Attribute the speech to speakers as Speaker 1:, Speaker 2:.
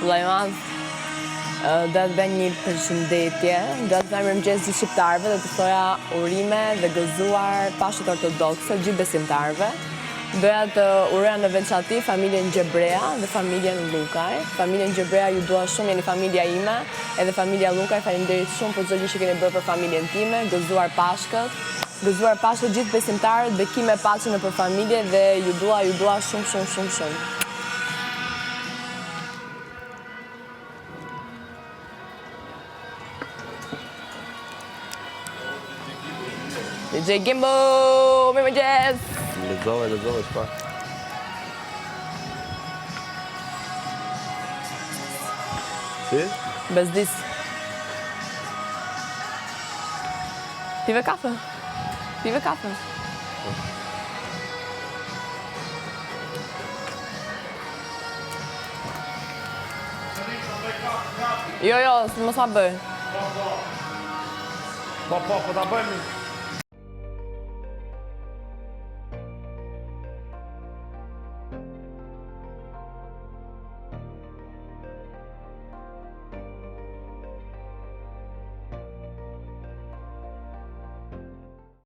Speaker 1: Vllai do të bëj një përshëndetje, do të bëj mirëmëngjes gjithë shqiptarëve dhe të thoja urime dhe gëzuar Pashkët Ortodokse gjithë besimtarëve. Doja të ureja në veçantë familjen Gjebrea dhe familjen Lukaj. Familjen Gjebrea ju dua shumë, jeni familja ime, edhe familja Lukaj, faleminderit shumë për çdo gjë që keni bërë për familjen time, gëzuar Pashkët gjithë besimtarët, bekim e paqe nëpër familje dhe ju dua shumë. DJ Gimbo, mirëmëngjes.
Speaker 2: Lezove, shpa. Si?
Speaker 1: Bezdis. Pive kafe.
Speaker 2: Jo,
Speaker 1: Mos ma bëj.
Speaker 2: Po ta bëjmë.